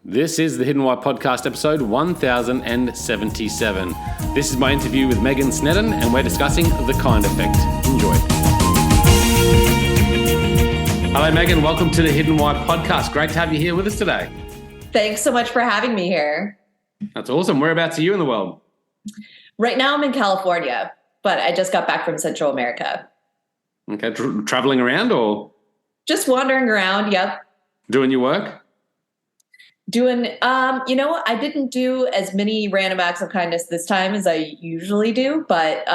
This is the Hidden Why Podcast, episode 1077. This is my interview with Megan Snedden, and we're discussing the kind effect. Enjoy. Hello, Megan. Welcome to the Hidden Why Podcast. Great to have you here with us today. Thanks so much for having me here. That's awesome. Whereabouts are you in the world? Right now I'm in California, but I just got back from Central America. Okay. Traveling around or? Just wandering around, yep. Doing your work? I didn't do as many random acts of kindness this time as I usually do, but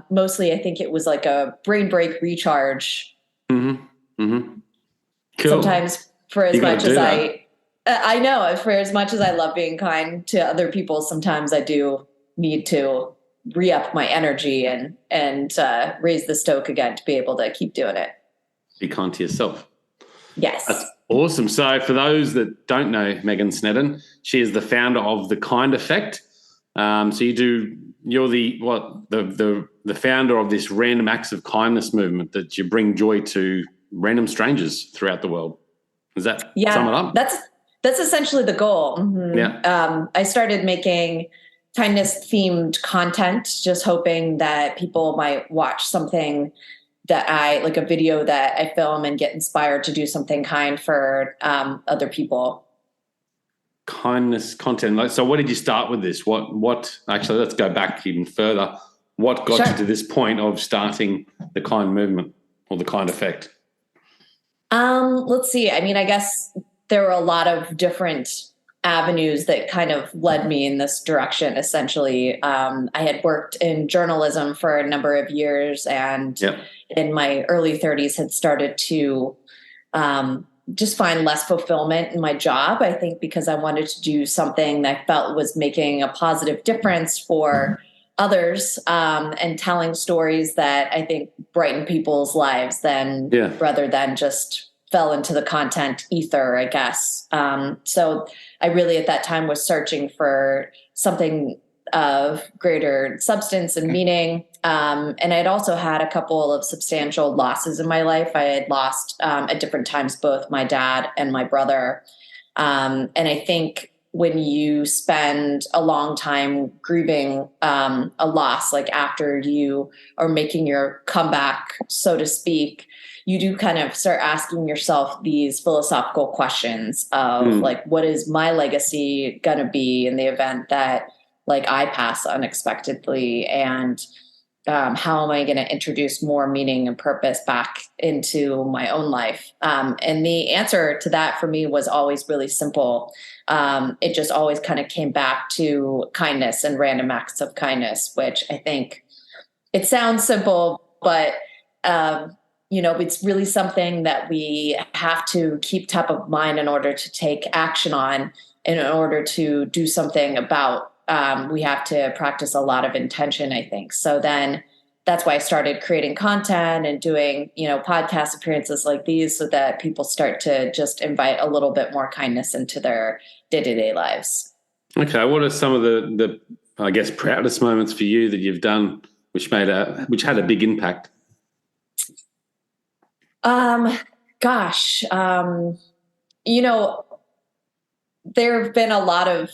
mostly I think it was like a brain break recharge. Mm-hmm. Mm-hmm. Cool. Sometimes for as much as I know, for as much as I love being kind to other people, sometimes I do need to re-up my energy and raise the stoke again to be able to keep doing it. Be kind to yourself. Yes. That's awesome. So for those that don't know Megan Snedden, she is the founder of The Kind Effect. You're the founder of this random acts of kindness movement that you bring joy to random strangers throughout the world. Does that sum it up? That's essentially the goal. Mm-hmm. Yeah. I started making kindness-themed content, just hoping that people might watch something that like a video that I film and get inspired to do something kind for other people. Kindness content. So what did you start with this? What actually, let's go back even further. What got you to this point of starting the kind movement or the kind effect? Let's see. I mean, I guess there were a lot of different avenues that kind of led me in this direction. Essentially, I had worked in journalism for a number of years, and in my early 30s had started to just find less fulfillment in my job. I think because I wanted to do something that I felt was making a positive difference for others, and telling stories that I think brighten people's lives rather than just fell into the content ether, I guess. So I really at that time was searching for something of greater substance and meaning. And I'd also had a couple of substantial losses in my life. I had lost at different times both my dad and my brother. And I think when you spend a long time grieving a loss, like after you are making your comeback, so to speak, you do kind of start asking yourself these philosophical questions of like, what is my legacy going to be in the event that like I pass unexpectedly? And how am I going to introduce more meaning and purpose back into my own life? And the answer to that for me was always really simple. It just always kind of came back to kindness and random acts of kindness, which I think it sounds simple, but it's really something that we have to keep top of mind in order to take action on, and in order to do something about. We have to practice a lot of intention, I think. So then that's why I started creating content and doing, podcast appearances like these so that people start to just invite a little bit more kindness into their day-to-day lives. Okay. What are some of the I guess, proudest moments for you that you've done which had a big impact? There have been a lot of,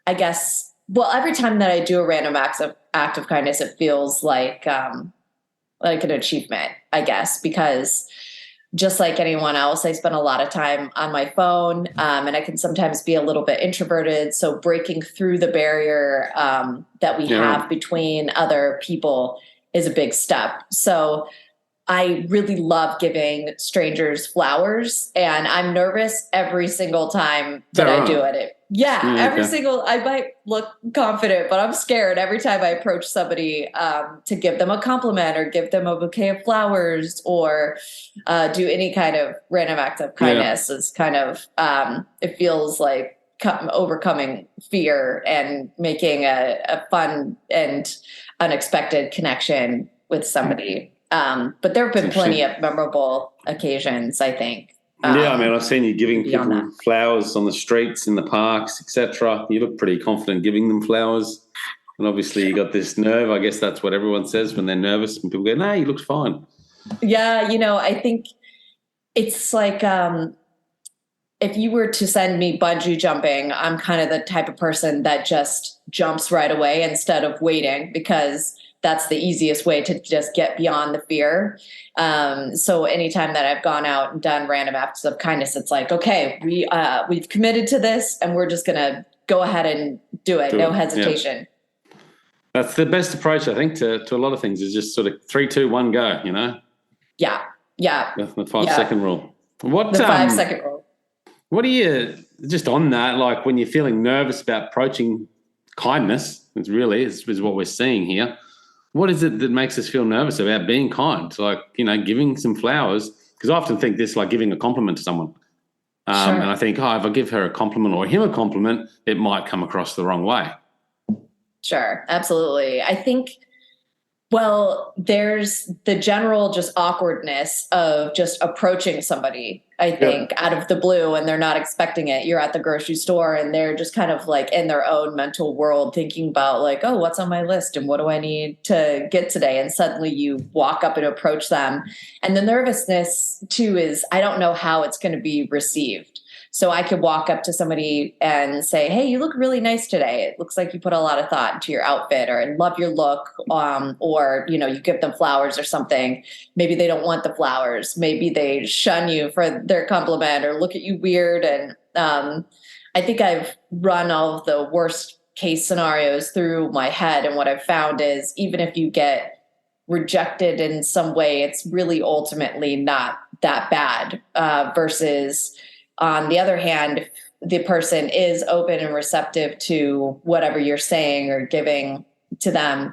I guess, every time that I do a random act of kindness, it feels like an achievement, I guess, because just like anyone else, I spend a lot of time on my phone, and I can sometimes be a little bit introverted. So breaking through the barrier that we have between other people is a big step. So I really love giving strangers flowers, and I'm nervous every single time that I do it. I might look confident, but I'm scared every time I approach somebody to give them a compliment or give them a bouquet of flowers or do any kind of random act of kindness. It's kind of, it feels like overcoming fear and making a fun and unexpected connection with somebody. But there have been plenty of memorable occasions, I think. I've seen you giving people flowers on the streets, in the parks, etc. You look pretty confident giving them flowers. And obviously you got this nerve. I guess that's what everyone says when they're nervous, and people go, no, he looks fine. Yeah, I think it's like if you were to send me bungee jumping, I'm kind of the type of person that just jumps right away instead of waiting, because that's the easiest way to just get beyond the fear. So anytime that I've gone out and done random acts of kindness, it's like, okay, we've committed to this and we're just going to go ahead and do it. No hesitation. Yeah. That's the best approach, I think, to a lot of things, is just sort of 3, 2, 1, go, you know? Yeah. Yeah. The 5-second rule. The 5-second rule. What do you, just on that, like when you're feeling nervous about approaching kindness, is what we're seeing here. What is it that makes us feel nervous about being kind? Like, you know, giving some flowers, because I often think this, like giving a compliment to someone. Sure. And I think, if I give her a compliment or him a compliment, it might come across the wrong way. Sure, absolutely. I think, well, there's the general just awkwardness of just approaching somebody, I think, out of the blue, and they're not expecting it. You're at the grocery store and they're just kind of like in their own mental world thinking about like, oh, what's on my list and what do I need to get today? And suddenly you walk up and approach them. And the nervousness too is, I don't know how it's going to be received. So I could walk up to somebody and say, hey, you look really nice today. It looks like you put a lot of thought into your outfit, or I love your look. Or, you know, you give them flowers or something. Maybe they don't want the flowers. Maybe they shun you for their compliment or look at you weird. And I think I've run all of the worst case scenarios through my head. And what I've found is, even if you get rejected in some way, it's really ultimately not that bad, versus on the other hand, if the person is open and receptive to whatever you're saying or giving to them,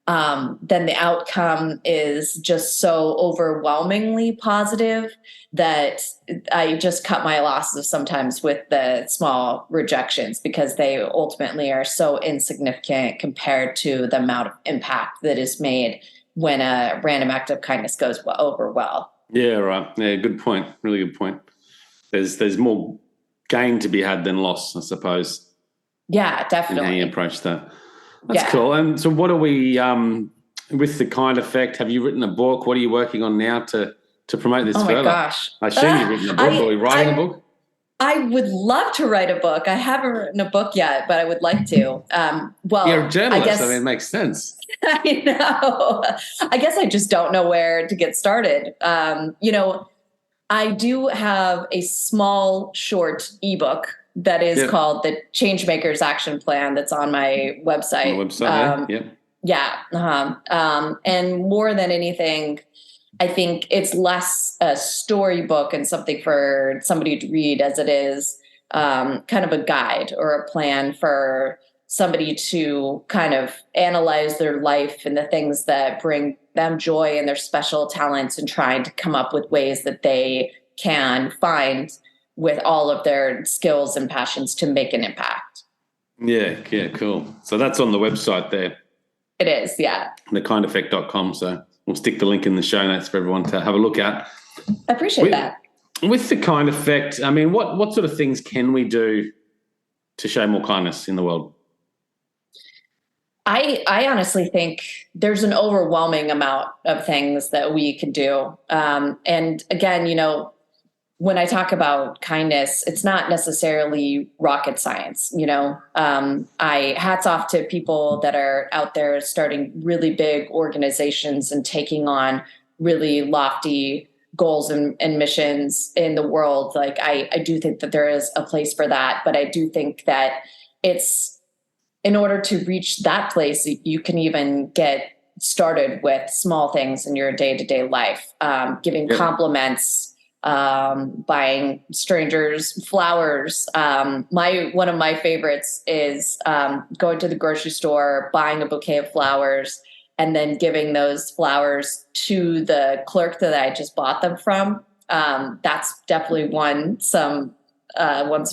then the outcome is just so overwhelmingly positive that I just cut my losses sometimes with the small rejections, because they ultimately are so insignificant compared to the amount of impact that is made when a random act of kindness goes over well. Yeah, right. Yeah, good point. Really good point. There's more gain to be had than loss, I suppose. Yeah, definitely. And how you approach that. That's cool. And so what are we, with the Kind Effect, have you written a book? What are you working on now to promote this further? Oh my gosh. I assume you've written a book. Are we writing a book? I would love to write a book. I haven't written a book yet, but I would like to. Well, you're a journalist. I guess, it makes sense. I know. I guess I just don't know where to get started. You know, I do have a small, short ebook that is called the Changemakers Action Plan that's on my website. And more than anything, I think it's less a storybook and something for somebody to read as it is kind of a guide or a plan for somebody to kind of analyze their life and the things that bring them joy and their special talents, and trying to come up with ways that they can find with all of their skills and passions to make an impact. Yeah, cool. So that's on the website there. It is, yeah. thekindeffect.com. So we'll stick the link in the show notes for everyone to have a look at. I appreciate that. With the Kind Effect, I mean, what sort of things can we do to show more kindness in the world? I honestly think there's an overwhelming amount of things that we can do. And again, you know, when I talk about kindness, it's not necessarily rocket science. You know, I hats off to people that are out there starting really big organizations and taking on really lofty goals and missions in the world. Like I do think that there is a place for that, but I do think that it's, in order to reach that place, you can even get started with small things in your day-to-day life, giving compliments, buying strangers flowers. One of my favorites is going to the grocery store, buying a bouquet of flowers, and then giving those flowers to the clerk that I just bought them from. That's definitely won some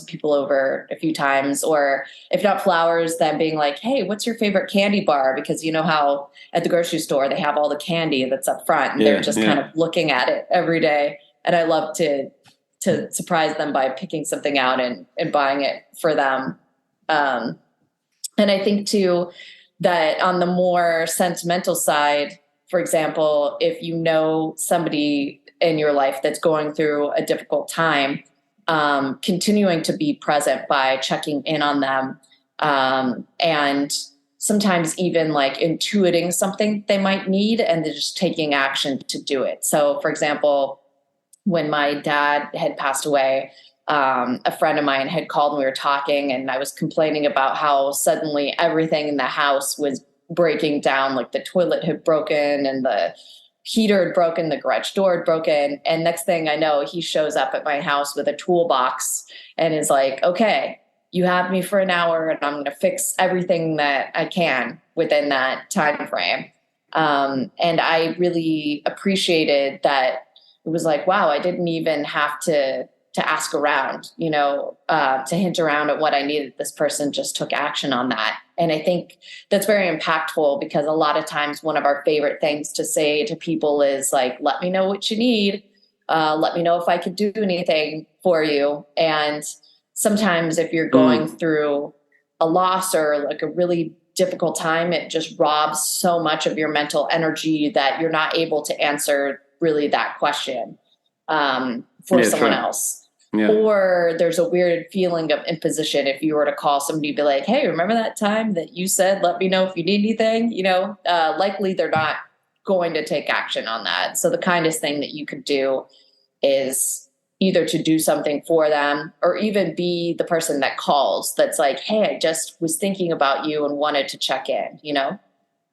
people over a few times. Or if not flowers, then being like, hey, what's your favorite candy bar? Because you know how at the grocery store they have all the candy that's up front, and they're just kind of looking at it every day. And I love to surprise them by picking something out and buying it for them. And I think too that on the more sentimental side, for example, if you know somebody in your life that's going through a difficult time, continuing to be present by checking in on them, and sometimes even like intuiting something they might need and then just taking action to do it. So for example, when my dad had passed away, a friend of mine had called and we were talking, and I was complaining about how suddenly everything in the house was breaking down. Like the toilet had broken and the heater had broken, the garage door had broken. And next thing I know, he shows up at my house with a toolbox and is like, okay, you have me for an hour and I'm going to fix everything that I can within that time frame. And I really appreciated that. It was like, wow, I didn't even have to ask around, to hint around at what I needed. This person just took action on that. And I think that's very impactful, because a lot of times one of our favorite things to say to people is like, let me know what you need. Let me know if I could do anything for you. And sometimes if you're going through a loss or like a really difficult time, it just robs so much of your mental energy that you're not able to answer really that question for someone else. Yeah. Or there's a weird feeling of imposition if you were to call somebody and be like, hey, remember that time that you said, let me know if you need anything? Likely they're not going to take action on that. So the kindest thing that you could do is either to do something for them or even be the person that calls that's like, hey, I just was thinking about you and wanted to check in,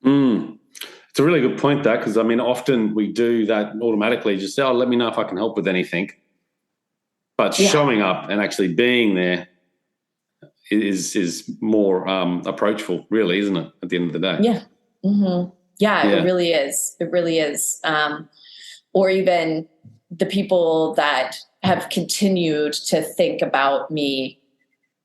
It's a really good point, that, because, often we do that automatically, just say, let me know if I can help with anything. But showing up and actually being there is more approachable, really, isn't it, at the end of the day? Yeah. Mm-hmm. Yeah, it really is. It really is. Or even the people that have continued to think about me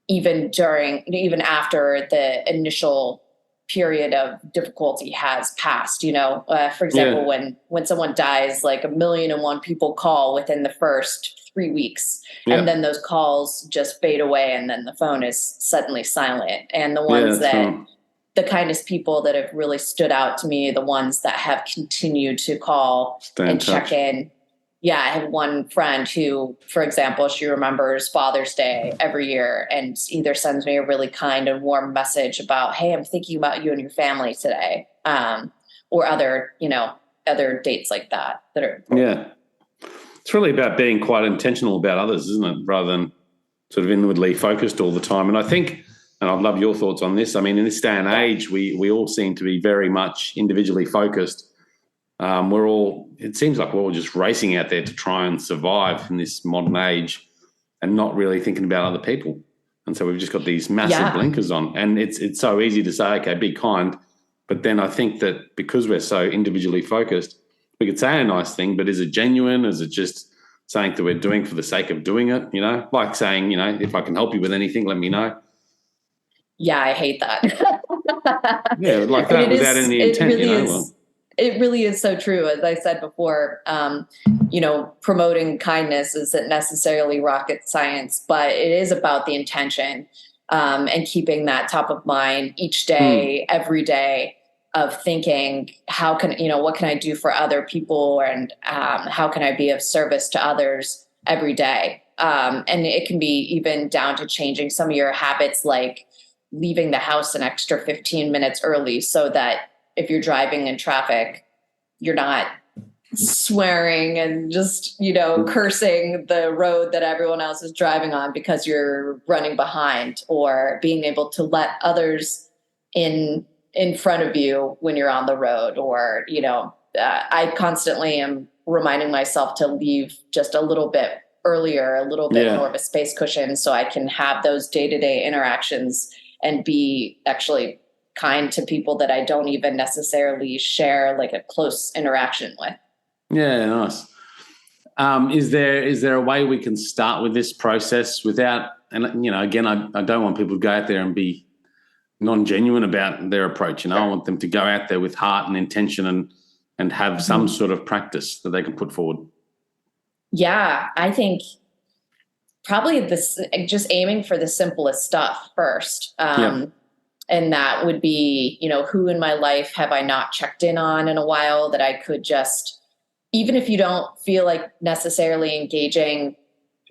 even after the initial period of difficulty has passed, for example, when someone dies, like 1,000,001 people call within the first 3 weeks, and then those calls just fade away and then the phone is suddenly silent. And the ones the kindest people that have really stood out to me, the ones that have continued to call and check in. Yeah, I have one friend who, for example, she remembers Father's Day every year and either sends me a really kind and warm message about, hey, I'm thinking about you and your family today, or other dates like that are. Yeah. It's really about being quite intentional about others, isn't it, rather than sort of inwardly focused all the time. And I think, and I'd love your thoughts on this, in this day and age, we all seem to be very much individually focused. It seems like we're all just racing out there to try and survive in this modern age and not really thinking about other people. And so we've just got these massive blinkers on, and it's so easy to say, okay, be kind. But then I think that because we're so individually focused, we could say a nice thing, but is it genuine? Is it just something that we're doing for the sake of doing it? Like saying, if I can help you with anything, let me know. Yeah, I hate that. Like that without any intent, It really is so true. As I said before, promoting kindness isn't necessarily rocket science, but it is about the intention, and keeping that top of mind each day, every day, of thinking, what can I do for other people, and how can I be of service to others every day? And it can be even down to changing some of your habits, like leaving the house an extra 15 minutes early so that if you're driving in traffic, you're not swearing and just, cursing the road that everyone else is driving on because you're running behind, or being able to let others in front of you when you're on the road, or, I constantly am reminding myself to leave just a little bit earlier, a little bit more of a space cushion, so I can have those day-to-day interactions and be actually kind to people that I don't even necessarily share like a close interaction with. Yeah, nice. Is there a way we can start with this process without, and again, I don't want people to go out there and be non-genuine about their approach. I want them to go out there with heart and intention and have some sort of practice that they can put forward. Yeah, I think probably just aiming for the simplest stuff first. And that would be, who in my life have I not checked in on in a while that I could just, even if you don't feel like necessarily engaging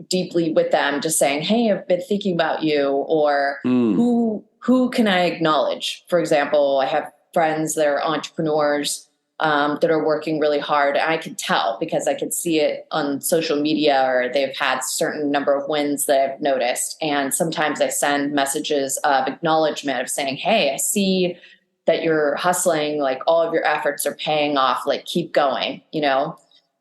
deeply with them, just saying, hey, I've been thinking about you, or who can I acknowledge? For example, I have friends that are entrepreneurs that are working really hard. I can tell because I can see it on social media, or they've had certain number of wins that I've noticed. And sometimes I send messages of acknowledgement of saying, hey, I see that you're hustling, like all of your efforts are paying off, like keep going.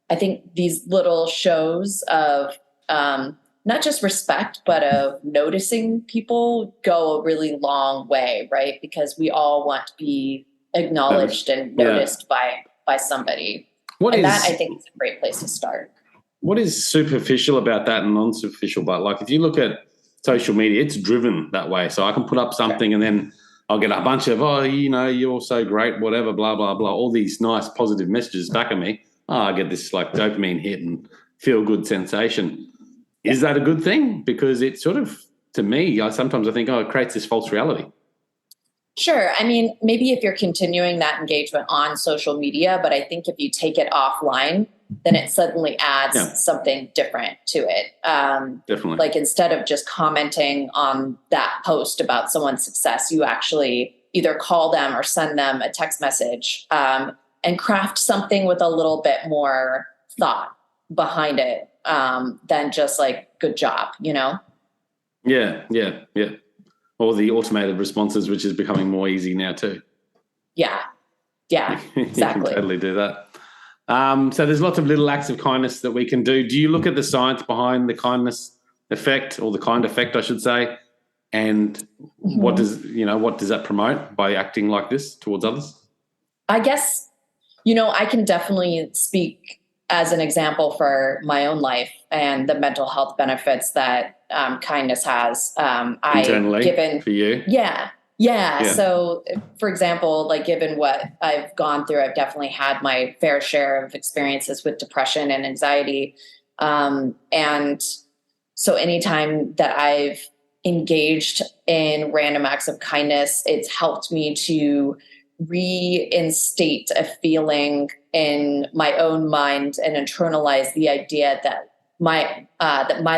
I think these little shows of not just respect, but of noticing people go a really long way, right? Because we all want to be acknowledged and noticed by somebody. That I think is a great place to start. What is superficial about that and non-superficial? But like if you look at social media, it's driven that way. So I can put up something and then I'll get a bunch of, you're so great, whatever, blah, blah, blah, all these nice positive messages back at me. I get this like dopamine hit and feel good sensation. Is that a good thing? Because it sort of, to me, sometimes I think, it creates this false reality. Sure. I mean, maybe if you're continuing that engagement on social media, but I think if you take it offline, then it suddenly adds something different to it. Definitely. Like instead of just commenting on that post about someone's success, you actually either call them or send them a text message and craft something with a little bit more thought behind it than just like, good job, Yeah. Or the automated responses, which is becoming more easy now too. Yeah, exactly. You can totally do that. So there's lots of little acts of kindness that we can do. Do you look at the science behind the kindness effect, or the kind effect, I should say? And what does that promote by acting like this towards others? I guess, I can definitely speak as an example for my own life and the mental health benefits that kindness has. Internally, for you? Yeah. So, for example, like given what I've gone through, I've definitely had my fair share of experiences with depression and anxiety. And so anytime that I've engaged in random acts of kindness, it's helped me to reinstate a feeling in my own mind and internalize the idea that my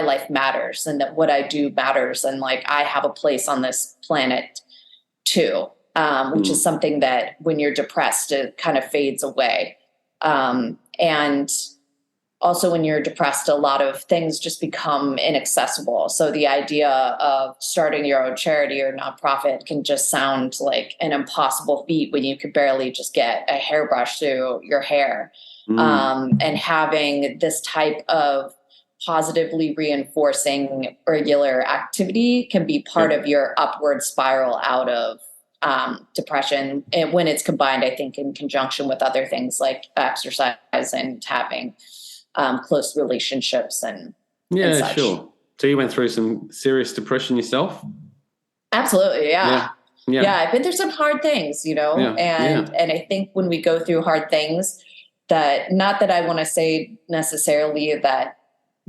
life matters and that what I do matters, and like I have a place on this planet too, which is something that when you're depressed, it kind of fades away. And also when you're depressed, a lot of things just become inaccessible. So the idea of starting your own charity or nonprofit can just sound like an impossible feat when you could barely just get a hairbrush through your hair. And having this type of positively reinforcing regular activity can be part of your upward spiral out of depression. And when it's combined, I think in conjunction with other things like exercise and having close relationships and such. Sure. So you went through some serious depression yourself? Absolutely. Yeah. I've been through some hard things, and I think when we go through hard things, that not that I want to say necessarily that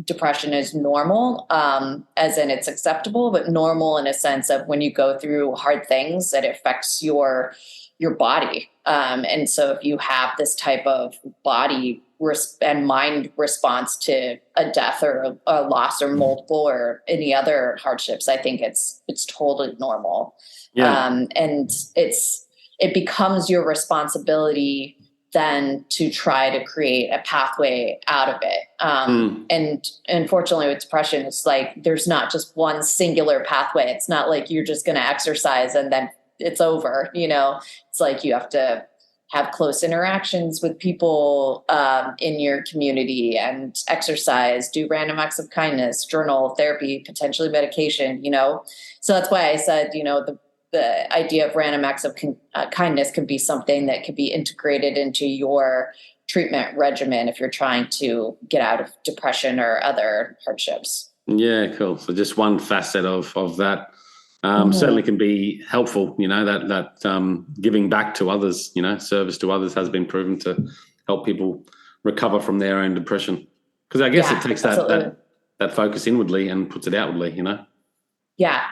depression is normal, as in it's acceptable, but normal in a sense of when you go through hard things, it affects your body. And so if you have this type of body and mind response to a death or a loss or multiple or any other hardships, I think it's totally normal. And it becomes your responsibility then to try to create a pathway out of it. And unfortunately with depression, it's like, there's not just one singular pathway. It's not like you're just going to exercise and then it's over. It's like you have to have close interactions with people in your community and exercise, do random acts of kindness, journal, therapy, potentially medication, So that's why I said, the idea of random acts of kindness can be something that could be integrated into your treatment regimen if you're trying to get out of depression or other hardships. Yeah, cool. So just one facet of that certainly can be helpful, that giving back to others, service to others has been proven to help people recover from their own depression. Because I guess it takes that focus inwardly and puts it outwardly, Yeah.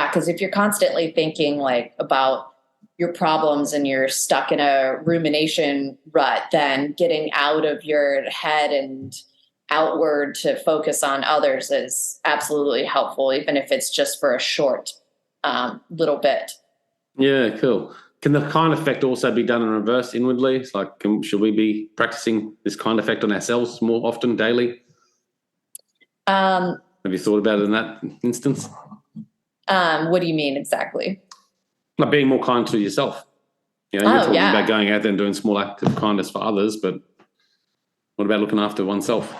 Because if you're constantly thinking like about your problems and you're stuck in a rumination rut, then getting out of your head and outward to focus on others is absolutely helpful, even if it's just for a short little bit. Yeah, cool. Can the kind effect also be done in reverse inwardly? It's like, should we be practicing this kind effect on ourselves more often, daily? Have you thought about it in that instance? What do you mean exactly? Like being more kind to yourself. You're talking about going out there and doing small acts of kindness for others, but what about looking after oneself?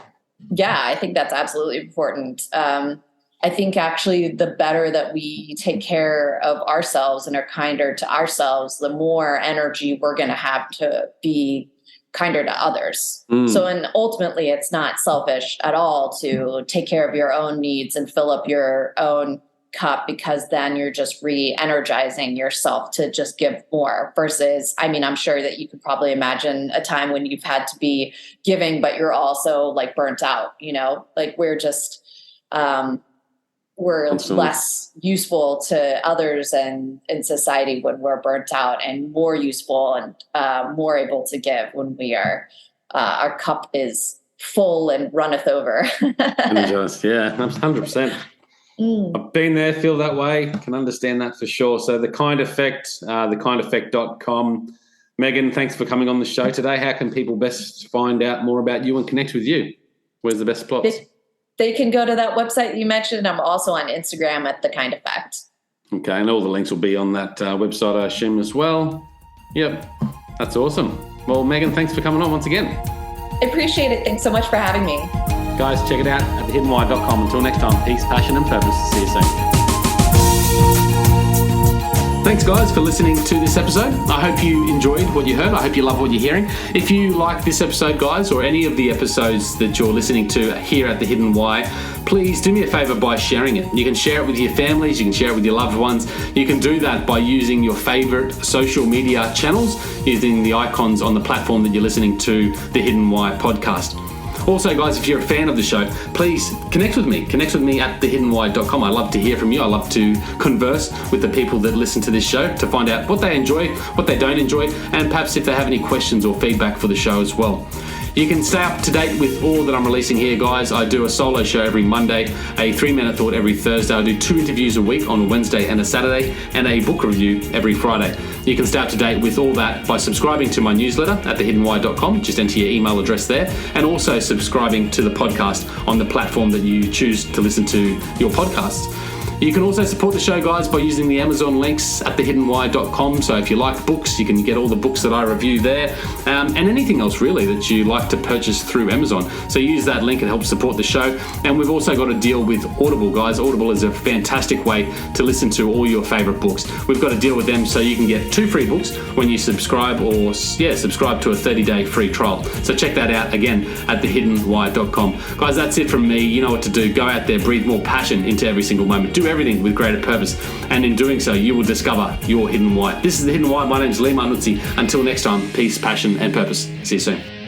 Yeah, I think that's absolutely important. I think actually the better that we take care of ourselves and are kinder to ourselves, the more energy we're going to have to be kinder to others. So, and ultimately it's not selfish at all to take care of your own needs and fill up your own cup, because then you're just re-energizing yourself to just give more versus, I mean, I'm sure that you could probably imagine a time when you've had to be giving, but you're also like burnt out, like we're just, we're less useful to others and in society when we're burnt out, and more useful and more able to give when we are, our cup is full and runneth over. Just, yeah, 100%. I've been there, feel that way, can understand that for sure. So The Kind Effect, thekindeffect.com. Megan, thanks for coming on the show today. How can people best find out more about you and connect with you? Where's the best plots? They can go to that website you mentioned. I'm also on Instagram at The Kind Effect. Okay, and all the links will be on that website, I assume, as well. Yep, that's awesome. Well, Megan, thanks for coming on once again. I appreciate it. Thanks so much for having me. Guys, check it out at thehiddenwhy.com. Until next time, peace, passion, and purpose. See you soon. Thanks, guys, for listening to this episode. I hope you enjoyed what you heard. I hope you love what you're hearing. If you like this episode, guys, or any of the episodes that you're listening to here at The Hidden Why, please do me a favor by sharing it. You can share it with your families. You can share it with your loved ones. You can do that by using your favorite social media channels, using the icons on the platform that you're listening to The Hidden Why podcast. Also, guys, if you're a fan of the show, please connect with me. Connect with me at thehiddenwhy.com. I love to hear from you. I love to converse with the people that listen to this show to find out what they enjoy, what they don't enjoy, and perhaps if they have any questions or feedback for the show as well. You can stay up to date with all that I'm releasing here, guys. I do a solo show every Monday, a 3-minute thought every Thursday. I do 2 interviews a week on a Wednesday and a Saturday, and a book review every Friday. You can stay up to date with all that by subscribing to my newsletter at thehiddenwhy.com. Just enter your email address there, and also subscribing to the podcast on the platform that you choose to listen to your podcasts. You can also support the show, guys, by using the Amazon links at thehiddenwhy.com. So if you like books, you can get all the books that I review there, and anything else really that you like to purchase through Amazon. So use that link, it helps support the show. And we've also got a deal with Audible, guys. Audible is a fantastic way to listen to all your favorite books. We've got a deal with them so you can get 2 free books when you subscribe, or subscribe to a 30-day free trial. So check that out again at thehiddenwhy.com. Guys, that's it from me. You know what to do. Go out there, breathe more passion into every single moment. Do everything with greater purpose, and in doing so you will discover your hidden why. This is The Hidden Why. My name is Lee Marnuzzi. Until next time, peace, passion, and purpose. See you soon.